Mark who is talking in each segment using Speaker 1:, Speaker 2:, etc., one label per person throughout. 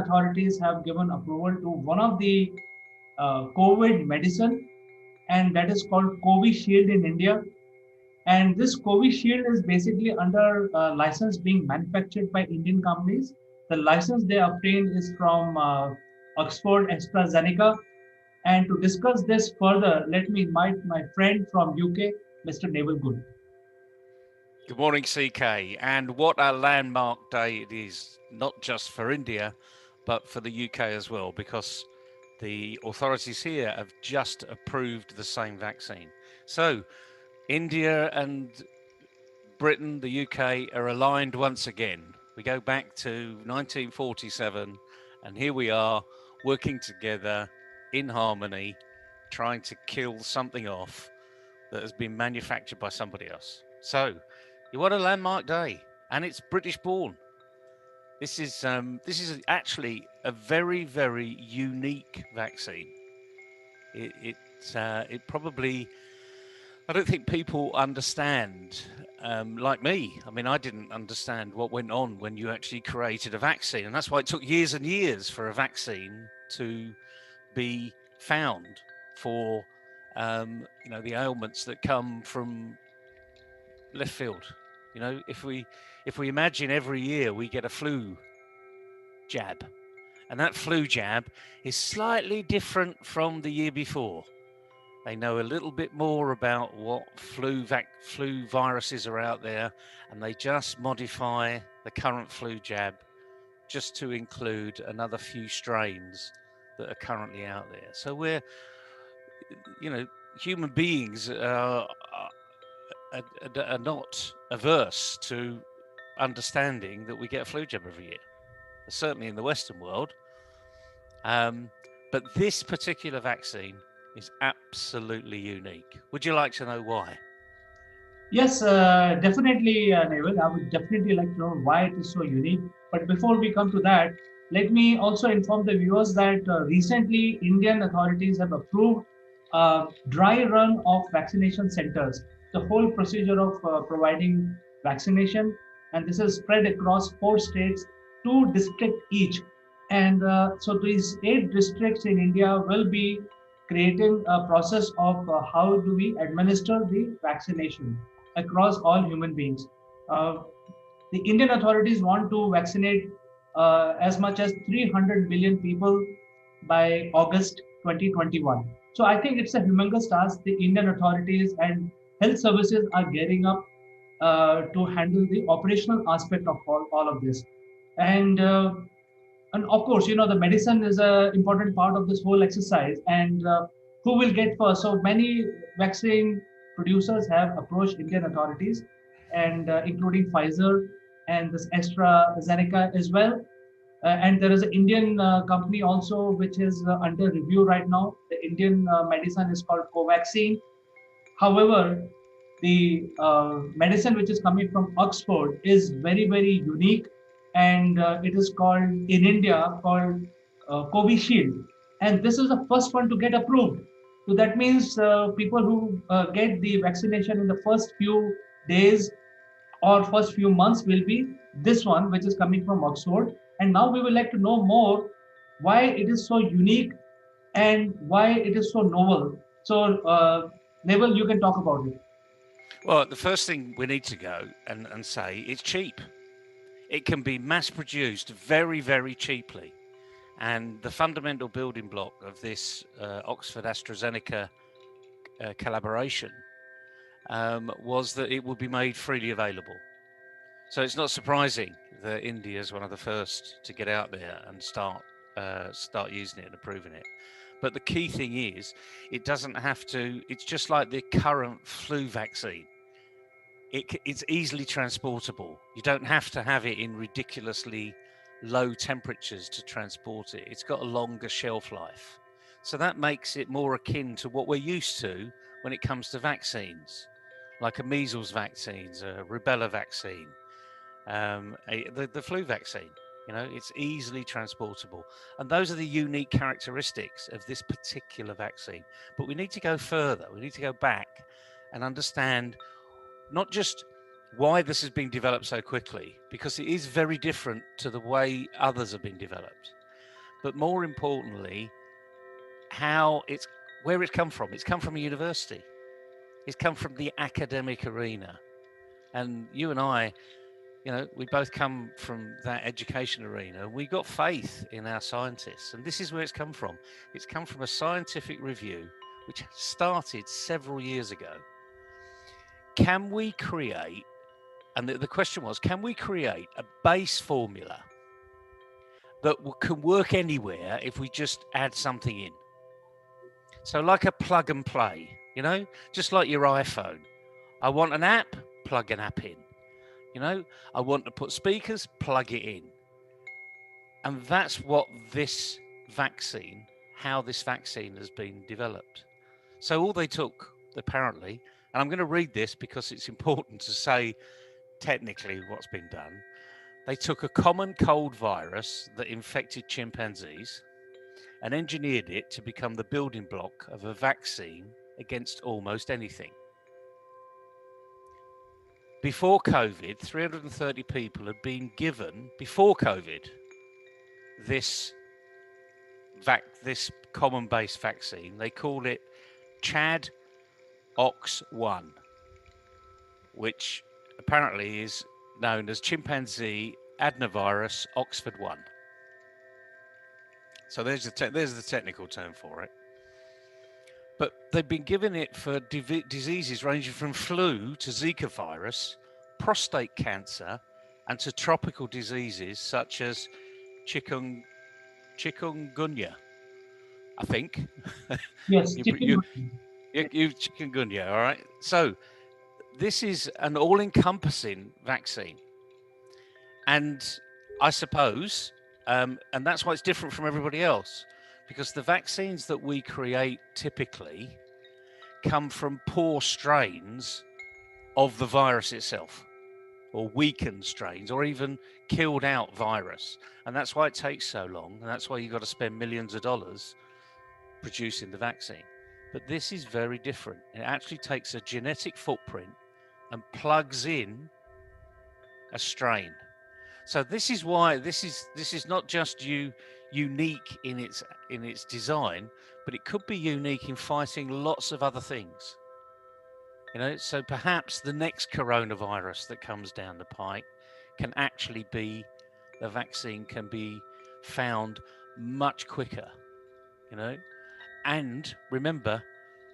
Speaker 1: authorities have given approval to one of the COVID medicine, and that is called Covishield in India. And this Covishield is basically under license being manufactured by Indian companies. The license they obtained is from Oxford Astrazeneca. And to discuss this further, let me invite my friend from UK, Mr. Naval Good.
Speaker 2: Good morning, CK. And what a landmark day it is, not just for India, but for the UK as well, because the authorities here have just approved the same vaccine. So India and Britain, the UK, are aligned once again. We go back to 1947, and here we are working together in harmony, trying to kill something off that has been manufactured by somebody else. So, what a landmark day, and it's British born. This is actually a very, very unique vaccine. It probably, I don't think people understand, like me. I mean, I didn't understand what went on when you actually created a vaccine, and that's why it took years and years for a vaccine to be found for, the ailments that come from left field. If we imagine every year we get a flu jab, and that flu jab is slightly different from the year before. They know a little bit more about what flu viruses are out there, and they just modify the current flu jab just to include another few strains that are currently out there. So we're, human beings are not averse to understanding that we get a flu jab every year, certainly in the Western world. But this particular vaccine is absolutely unique. Would you like to know why?
Speaker 1: Yes, definitely, Naval. I would definitely like to know why it is so unique. But before we come to that, let me also inform the viewers that recently Indian authorities have approved a dry run of vaccination centers. The whole procedure of providing vaccination, and this is spread across 4 states, 2 districts each. And so these 8 districts in India will be creating a process of how do we administer the vaccination across all human beings. Uh, the Indian authorities want to vaccinate as much as 300 million people by August 2021. So I think it's a humongous task. The Indian authorities and health services are gearing up to handle the operational aspect of all of this. And and of course, the medicine is an important part of this whole exercise. And who will get first? So many vaccine producers have approached Indian authorities, and including Pfizer and this AstraZeneca as well. And there is an Indian company also which is under review right now. The Indian medicine is called Covaxin. However, the medicine which is coming from Oxford is very, very unique, and it is called in India called Covishield, and this is the first one to get approved. So that means people who get the vaccination in the first few days or first few months will be this one, which is coming from Oxford. And now we would like to know more why it is so unique and why it is so novel. So, Neville, you can talk about it.
Speaker 2: Well, the first thing we need to go and say it's cheap. It can be mass produced very, very cheaply. And the fundamental building block of this Oxford AstraZeneca collaboration was that it would be made freely available. So it's not surprising that India is one of the first to get out there and start using it and approving it. But the key thing is, it doesn't have to. It's just like the current flu vaccine. It's easily transportable. You don't have to have it in ridiculously low temperatures to transport it. It's got a longer shelf life. So that makes it more akin to what we're used to when it comes to vaccines, like a measles vaccine, a rubella vaccine, the flu vaccine. It's easily transportable. And those are the unique characteristics of this particular vaccine. But we need to go further. We need to go back and understand not just why this has been developed so quickly, because it is very different to the way others have been developed. but more importantly, how it's where it's come from. It's come from a university. It's come from the academic arena. And you and I, we both come from that education arena. We got faith in our scientists, and this is where it's come from. It's come from a scientific review which started several years ago. Can we create, and the question was, can we create a base formula that can work anywhere if we just add something in? So like a plug and play, just like your iPhone. I want an app, plug an app in. I want to put speakers, plug it in. And that's what how this vaccine has been developed. So all they took, apparently, and I'm going to read this because it's important to say technically what's been done. They took a common cold virus that infected chimpanzees and engineered it to become the building block of a vaccine against almost anything. Before COVID, 330 people had been given, before COVID, this common base vaccine. They call it Chad Ox1, which apparently is known as chimpanzee adenovirus Oxford 1. So there's the technical term for it. But they've been given it for diseases ranging from flu to Zika virus, prostate cancer, and to tropical diseases such as chikungunya, I think.
Speaker 1: Yes,
Speaker 2: you,
Speaker 1: chicken.
Speaker 2: you, you chikungunya, all right? So this is an all-encompassing vaccine. And I suppose, and that's why it's different from everybody else, because the vaccines that we create typically come from poor strains of the virus itself, or weakened strains, or even killed out virus. And that's why it takes so long, and that's why you've got to spend millions of dollars producing the vaccine. But this is very different. It actually takes a genetic footprint and plugs in a strain. So this is why this is not just unique in its design, but it could be unique in fighting lots of other things. So perhaps the next coronavirus that comes down the pike can actually be, the vaccine can be found much quicker. And remember,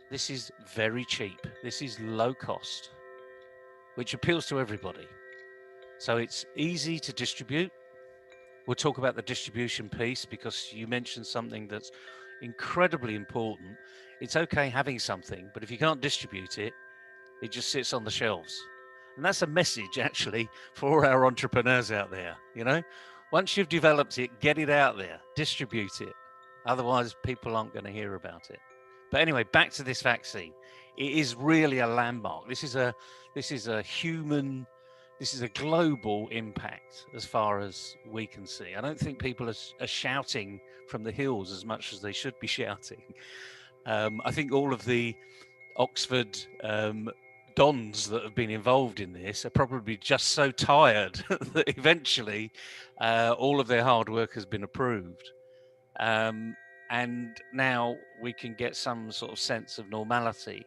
Speaker 2: this is very cheap. This is low cost, which appeals to everybody. So it's easy to distribute. We'll talk about the distribution piece because you mentioned something that's incredibly important. It's okay having something, but if you can't distribute it, it just sits on the shelves. And that's a message actually for our entrepreneurs out there. Once you've developed it, get it out there, distribute it. Otherwise, people aren't going to hear about it. But anyway, back to this vaccine. It is really a landmark. This is a global impact as far as we can see. I don't think people are shouting from the hills as much as they should be shouting. I think all of the Oxford dons that have been involved in this are probably just so tired that eventually all of their hard work has been approved. And now we can get some sort of sense of normality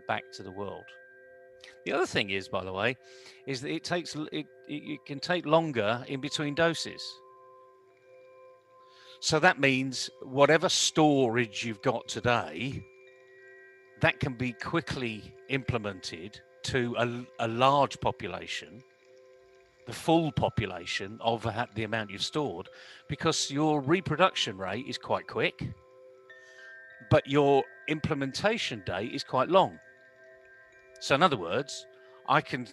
Speaker 2: back to the world. The other thing is, by the way, is that it can take longer in between doses. So that means whatever storage you've got today, that can be quickly implemented to a large population, the full population of the amount you've stored, because your reproduction rate is quite quick, but your implementation date is quite long. So in other words, I can,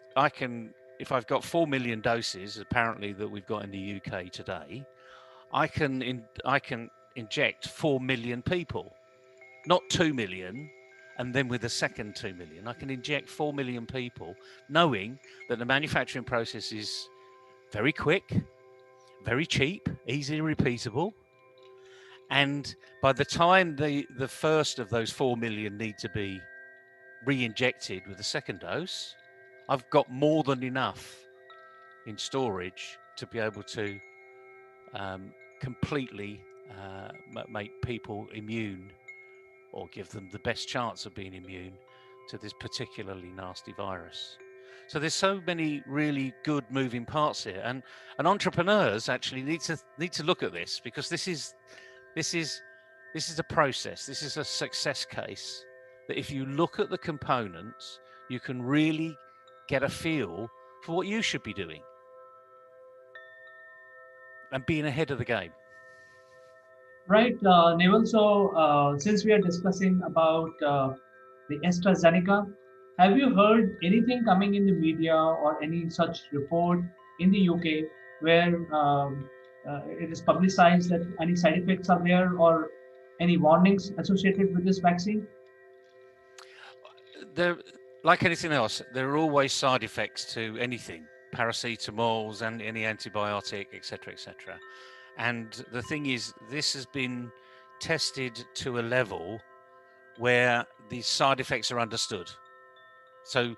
Speaker 2: if I've got 4 million doses, apparently that we've got in the UK today, I can inject 4 million people, not 2 million, and then with a second 2 million. I can inject 4 million people, knowing that the manufacturing process is very quick, very cheap, easily repeatable. And by the time the first of those 4 million need to be re-injected with a second dose, I've got more than enough in storage to be able to completely make people immune or give them the best chance of being immune to this particularly nasty virus. So there's so many really good moving parts here, and entrepreneurs actually need to look at this, because this is this is a process. This is a success case that if you look at the components, you can really get a feel for what you should be doing and being ahead of the game.
Speaker 1: Right, Naval. So, since we are discussing about the AstraZeneca, have you heard anything coming in the media or any such report in the UK where it is publicized that any side effects are there or any warnings associated with this vaccine?
Speaker 2: There, like anything else, there are always side effects to anything, paracetamols and any antibiotic, etc., etc. And the thing is, this has been tested to a level where the side effects are understood. So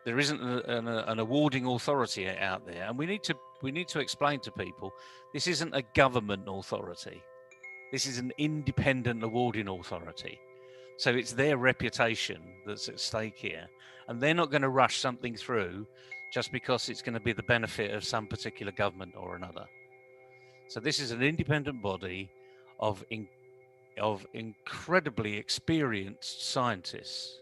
Speaker 2: there isn't an awarding authority out there, and we need to explain to people this isn't a government authority. This is an independent awarding authority. So it's their reputation that's at stake here, and they're not going to rush something through just because it's going to be the benefit of some particular government or another. So this is an independent body of of incredibly experienced scientists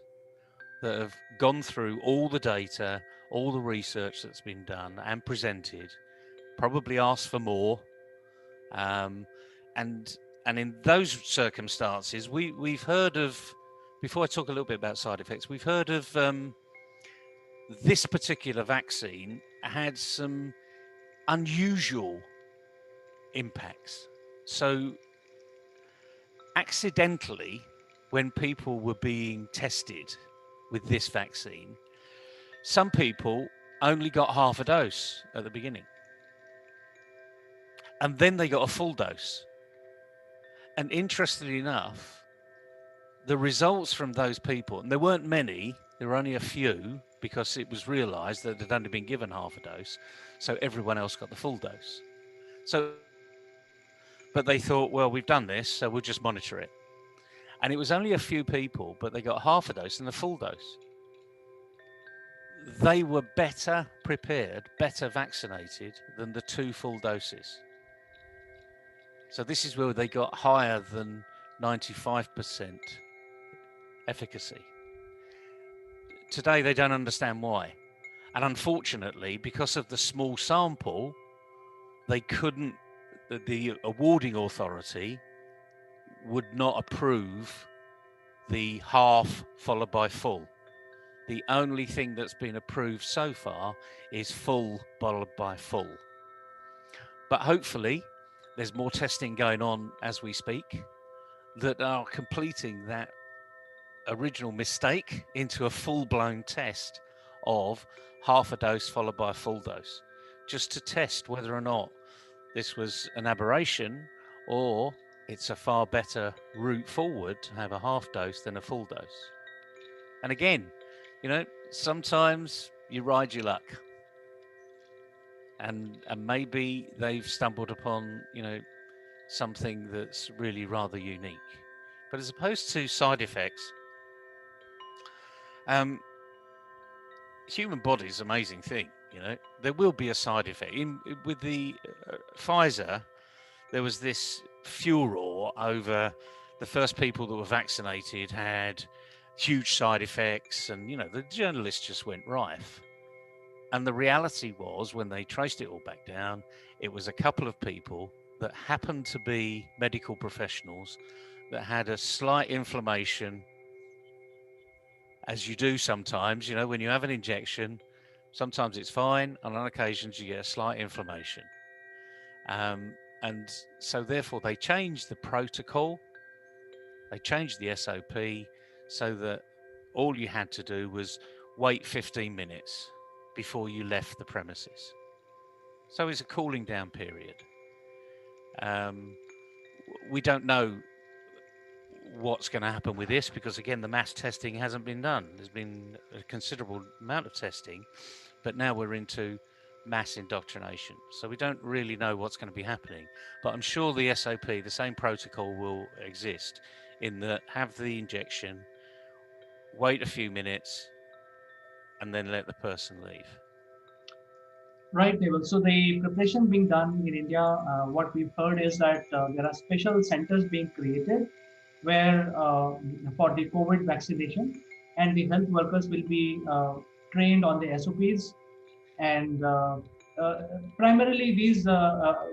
Speaker 2: that have gone through all the data, all the research that's been done and presented, probably asked for more, um, and in those circumstances, we've heard of. Before I talk a little bit about side effects, we've heard of this particular vaccine had some unusual impacts. So accidentally, when people were being tested with this vaccine, some people only got half a dose at the beginning, and then they got a full dose. And interestingly enough, the results from those people, and there weren't many, there were only a few, because it was realised that they'd only been given half a dose, so everyone else got the full dose. So, but they thought, well, we've done this, so we'll just monitor it. And it was only a few people, but they got half a dose and a full dose. They were better prepared, better vaccinated than the two full doses. So this is where they got higher than 95% efficacy. Today, they don't understand why. And unfortunately, because of the small sample, they couldn't, the awarding authority would not approve the half followed by full. The only thing that's been approved so far is full followed by full. But hopefully, there's more testing going on as we speak that are completing that original mistake into a full-blown test of half a dose followed by a full dose, just to test whether or not this was an aberration or it's a far better route forward to have a half dose than a full dose. And again, sometimes you ride your luck, and maybe they've stumbled upon something that's really rather unique. But as opposed to side effects, um, human body is an amazing thing. There will be a side effect. With the Pfizer, there was this furor over the first people that were vaccinated had huge side effects, and the journalists just went rife. And the reality was, when they traced it all back down, it was a couple of people that happened to be medical professionals that had a slight inflammation, as you do sometimes. When you have an injection, sometimes it's fine, and on occasions you get a slight inflammation. And so therefore they changed the protocol, they changed the SOP, so that all you had to do was wait 15 minutes before you left the premises. So it's a cooling down period. Um, we don't know what's going to happen with this, because again, the mass testing hasn't been done. There's been a considerable amount of testing, but now we're into mass indoctrination. So we don't really know what's going to be happening. But I'm sure the SOP, the same protocol will exist in that have the injection, wait a few minutes, and then let the person leave.
Speaker 1: Right, Naval. So the preparation being done in India, what we've heard is that there are special centers being created where for the COVID vaccination, and the health workers will be trained on the SOPs. And primarily, these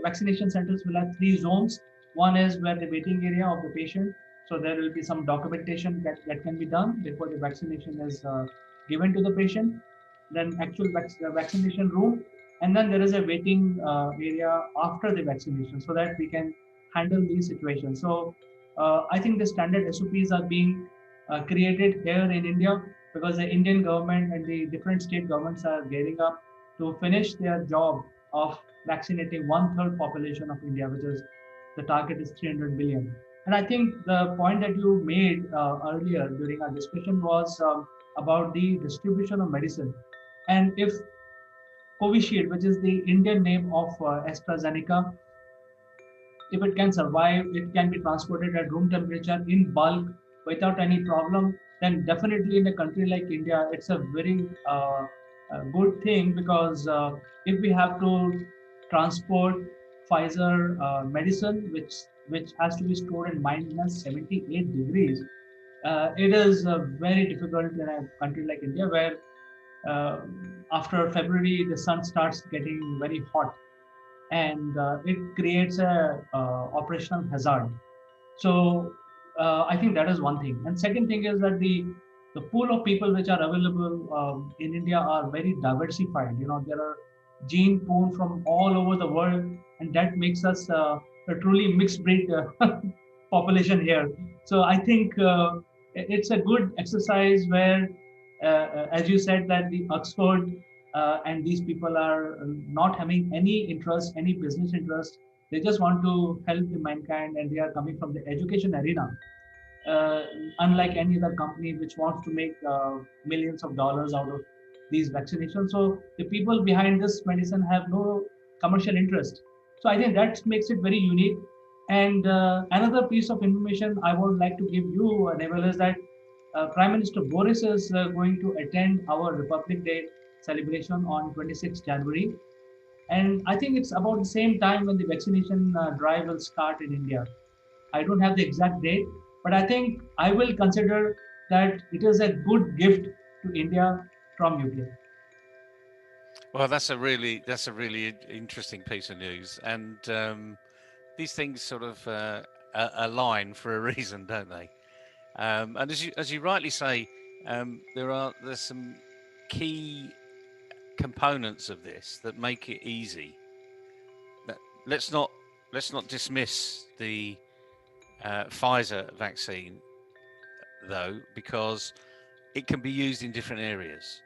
Speaker 1: vaccination centers will have three zones. One is where the waiting area of the patient. So there will be some documentation that can be done before the vaccination is given to the patient. Then actual vaccination room, and then there is a waiting area after the vaccination, so that we can handle these situations. So I think the standard SOPs are being created here in India because the Indian government and the different state governments are gearing up to finish their job of vaccinating one third population of India, which is the target is 300 billion. And I think the point that you made earlier during our discussion was about the distribution of medicine. And if Covishield, which is the Indian name of Astrazeneca, if it can survive, it can be transported at room temperature in bulk without any problem, then definitely in a country like India, it's a very good thing because if we have to transport Pfizer medicine, which has to be stored in minus 78 degrees, it is very difficult in a country like India where uh, after February the sun starts getting very hot and it creates a operational hazard. So I think that is one thing. And second thing is that the pool of people which are available in India are very diversified. You know, there are gene pool from all over the world, and that makes us a truly mixed breed population here. So I think it's a good exercise where, as you said, that the Oxford and these people are not having any interest, any business interest. They just want to help the mankind, and they are coming from the education arena. Uh, Unlike any other company which wants to make millions of dollars out of these vaccinations. So the people behind this medicine have no commercial interest. So I think that makes it very unique. And another piece of information I would like to give you, Neville, is that Prime Minister Boris is going to attend our Republic Day celebration on 26th January. And I think it's about the same time when the vaccination drive will start in India. I don't have the exact date, but I think I will consider that it is a good gift to India from UK.
Speaker 2: Well, that's a really interesting piece of news, and these things sort of align for a reason, don't they? And as you rightly say, there's some key components of this that make it easy. That- Let's not let's not dismiss the Pfizer vaccine though, because it can be used in different areas.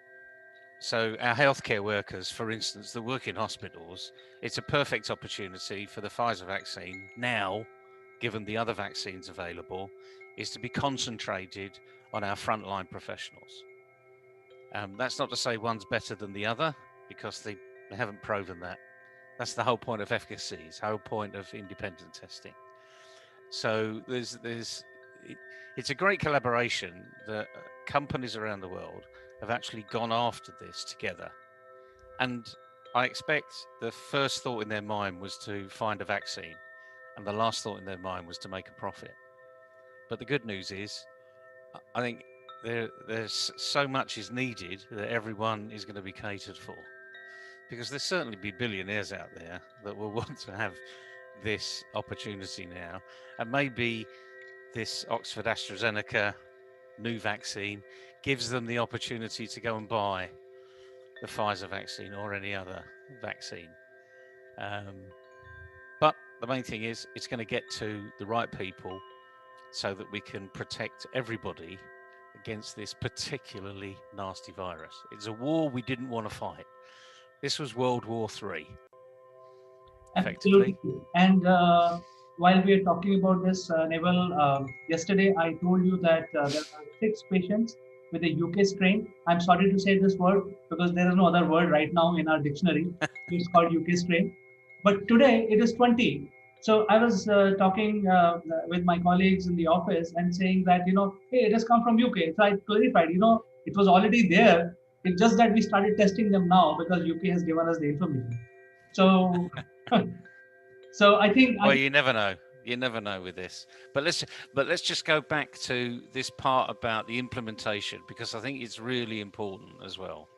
Speaker 2: So our healthcare workers, for instance, that work in hospitals, it's a perfect opportunity for the Pfizer vaccine now, given the other vaccines available, is to be concentrated on our frontline professionals. That's not to say one's better than the other, because they haven't proven that. That's the whole point of efficacy. It's the whole point of independent testing. So it's a great collaboration that companies around the world have actually gone after this together. And I expect the first thought in their mind was to find a vaccine, and the last thought in their mind was to make a profit. But the good news is, I think there's so much is needed that everyone is going to be catered for. Because there'll certainly be billionaires out there that will want to have this opportunity now. And maybe this Oxford Astrazeneca new vaccine gives them the opportunity to go and buy the Pfizer vaccine or any other vaccine. Um, but the main thing is it's going to get to the right people so that we can protect everybody against this particularly nasty virus. It's a war we didn't want to fight. This was World War III, effectively.
Speaker 1: Absolutely. And while we are talking about this, Neville, yesterday I told you that there are six patients with the UK strain. I'm sorry to say this word because there is no other word right now in our dictionary. It's called UK strain. But today it is 20. So I was talking with my colleagues in the office and saying that, hey, it has come from UK. So I clarified, it was already there. It's just that we started testing them now because UK has given us the information. So, so
Speaker 2: Well, you never know. You never know with this. But let's just go back to this part about the implementation, because I think it's really important as well.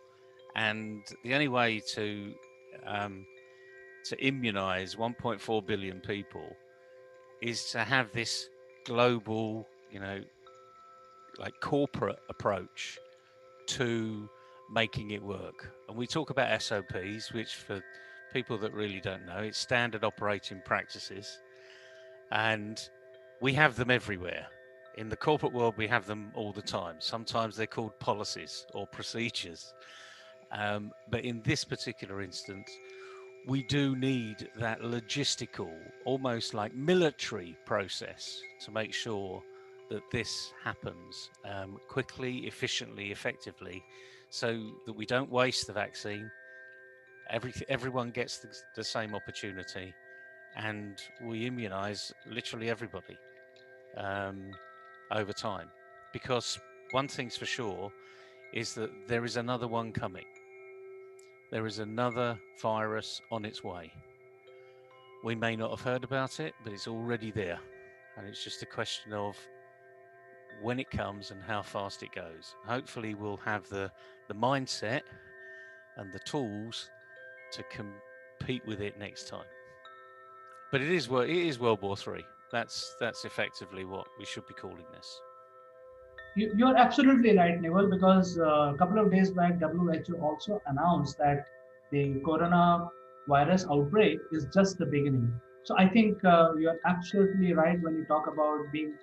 Speaker 2: And the only way um, to immunize 1.4 billion people is to have this global, like corporate approach to making it work. And we talk about SOPs, which for people that really don't know, it's standard operating practices. And we have them everywhere. In the corporate world, we have them all the time. Sometimes they're called policies or procedures. But in this particular instance, we do need that logistical, almost like military process to make sure that this happens quickly, efficiently, effectively, so that we don't waste the vaccine. Everyone gets the same opportunity, and we immunize literally everybody um, over time. Because one thing's for sure is that there is another one coming. There is another virus on its way. We may not have heard about it, but it's already there. And it's just a question of when it comes and how fast it goes. Hopefully, we'll have the mindset and the tools to compete with it next time. But it is World War III. That's effectively what we should be calling this.
Speaker 1: You're absolutely right, Neville, because a couple of days back, WHO also announced that the coronavirus outbreak is just the beginning. So I think you're absolutely right when you talk about being,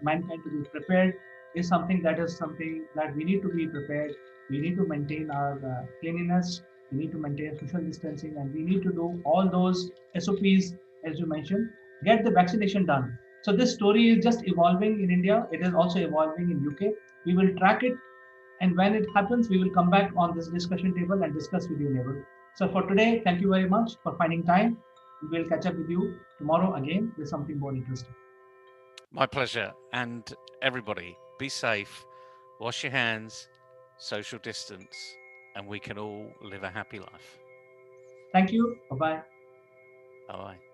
Speaker 1: mankind to be prepared is something that we need to be prepared. We need to maintain our cleanliness. We need to maintain social distancing, and we need to do all those SOPs as you mentioned. Get the vaccination done. So this story is just evolving in India. It is also evolving in UK. We will track it, and when it happens, we will come back on this discussion table and discuss with you, Neville. So for today, thank you very much for finding time. We will catch up with you tomorrow again with something more interesting.
Speaker 2: My pleasure. And everybody, be safe, wash your hands, social distance, and we can all live a happy life.
Speaker 1: Thank you. Bye bye.
Speaker 2: Bye bye.